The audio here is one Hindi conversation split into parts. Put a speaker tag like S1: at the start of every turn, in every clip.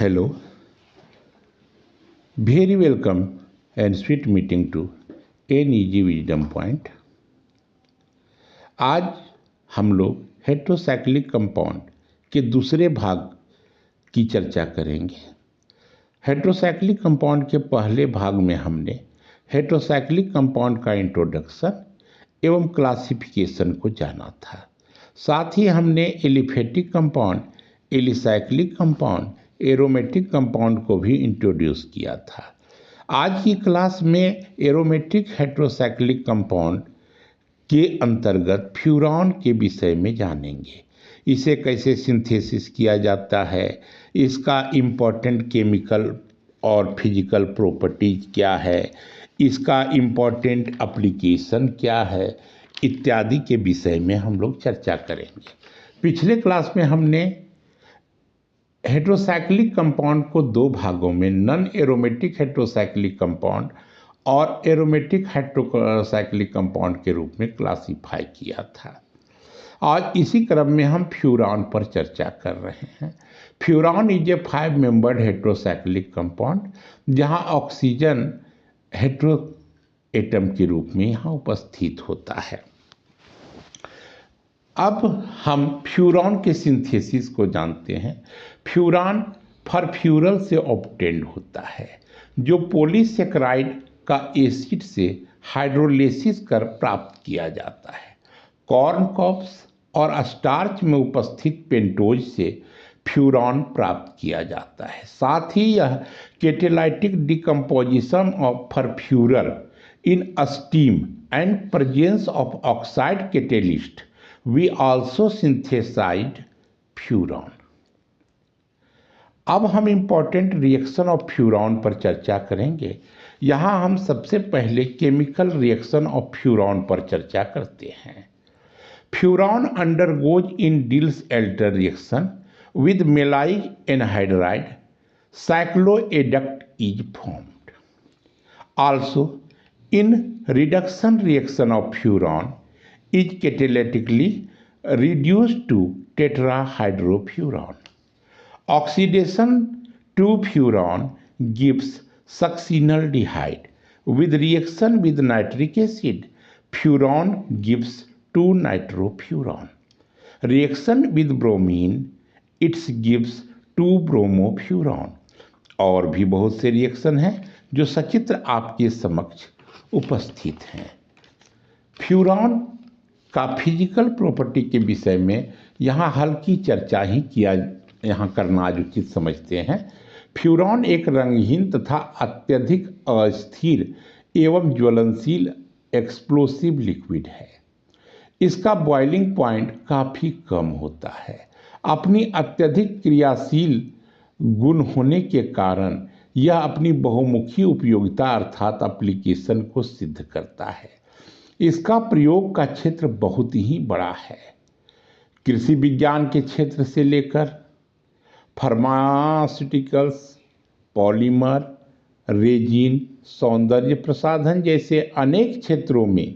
S1: Hello, very welcome and sweet meeting to NEG Wisdom Point। आज हम लोग हेट्रोसाइक्लिक कंपाउंड के दूसरे भाग की चर्चा करेंगे। हेट्रोसाइक्लिक कंपाउंड के पहले भाग में हमने हेट्रोसाइक्लिक कंपाउंड का इंट्रोडक्शन एवं क्लासिफिकेशन को जाना था। साथ ही हमने aliphatic compound, alicyclic compound, aromatic compound को भी इंट्रोड्यूस किया था। आज की क्लास में एरोमेटिक हेट्रोसाइक्लिक कंपाउंड के अंतर्गत फ्यूरॉन के विषय में जानेंगे। इसे कैसे सिंथेसिस किया जाता है, इसका इम्पोर्टेंट केमिकल और फिजिकल प्रॉपर्टीज क्या है, इसका इम्पोर्टेंट एप्लीकेशन क्या है, इत्यादि के विषय में हम लोग चर्चा करेंगे। पिछले क्लास में हमने हेट्रोसाइक्लिक कंपाउंड को दो भागों में नॉन एरोमेटिक हेट्रोसाइक्लिक कंपाउंड और एरोमेटिक हेट्रोसाइक्लिक कंपाउंड के रूप में क्लासिफाई किया था। आज इसी क्रम में हम फ्यूरॉन पर चर्चा कर रहे हैं। Furan is a 5 membered heterocyclic compound जहां ऑक्सीजन हेट्रो एटम के रूप में यहाँ उपस्थित होता है। अब हम फ्यूरॉन के सिंथेसिस को जानते हैं। फ्यूरॉन फरफ्यूरल से ऑब्टेन्ड होता है जो पॉलीसेकेराइड का एसिड से हाइड्रोलिसिस कर प्राप्त किया जाता है। कॉर्न कॉप्स और स्टार्च में उपस्थित पेंटोज से फ्यूरॉन प्राप्त किया जाता है। साथ ही यह catalytic decomposition of फरफ्यूरल in steam and presence of oxide catalyst we also synthesized furan. अब हम इम्पोर्टेंट रिएक्शन ऑफ फ्यूरॉन पर चर्चा करेंगे। यहाँ हम सबसे पहले केमिकल रिएक्शन ऑफ फ्यूरॉन पर चर्चा करते हैं। Furan undergoes in Diels Alder reaction with maleic anhydride, cycloadduct is formed. Also in reduction reaction of furon is catalytically reduced to tetrahydrofuran. Oxidation to furan gives succinaldehyde. With reaction with nitric acid, furan gives 2-nitrofuran. Reaction with bromine, it gives 2-bromofuran. और भी बहुत से रिएक्शन हैं जो सचित्र आपके समक्ष उपस्थित हैं। फ्यूरॉन का फिजिकल प्रॉपर्टी के विषय में यहाँ हल्की चर्चा ही यहाँ करना आज उचित समझते हैं। फ्यूरॉन एक रंगहीन तथा अत्यधिक अस्थिर एवं ज्वलनशील एक्सप्लोसिव लिक्विड है। इसका बॉइलिंग पॉइंट काफ़ी कम होता है। अपनी अत्यधिक क्रियाशील गुण होने के कारण यह अपनी बहुमुखी उपयोगिता अर्थात एप्लीकेशन को सिद्ध करता है। इसका प्रयोग का क्षेत्र बहुत ही बड़ा है। कृषि विज्ञान के क्षेत्र से लेकर फार्मास्यूटिकल्स, पॉलीमर, रेजिन, सौंदर्य प्रसाधन जैसे अनेक क्षेत्रों में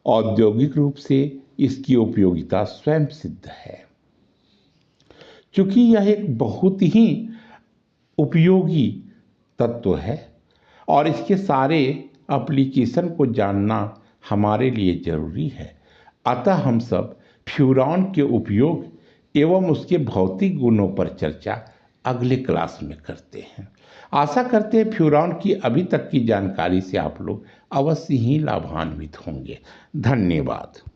S1: औद्योगिक रूप से इसकी उपयोगिता स्वयं सिद्ध है। चूँकि यह एक बहुत ही उपयोगी तत्व है और इसके सारे एप्लीकेशन को जानना हमारे लिए जरूरी है, अतः हम सब फ्यूरॉन के उपयोग एवं उसके भौतिक गुणों पर चर्चा अगले क्लास में करते हैं। आशा करते हैं फ्यूरॉन की अभी तक की जानकारी से आप लोग अवश्य ही लाभान्वित होंगे। धन्यवाद।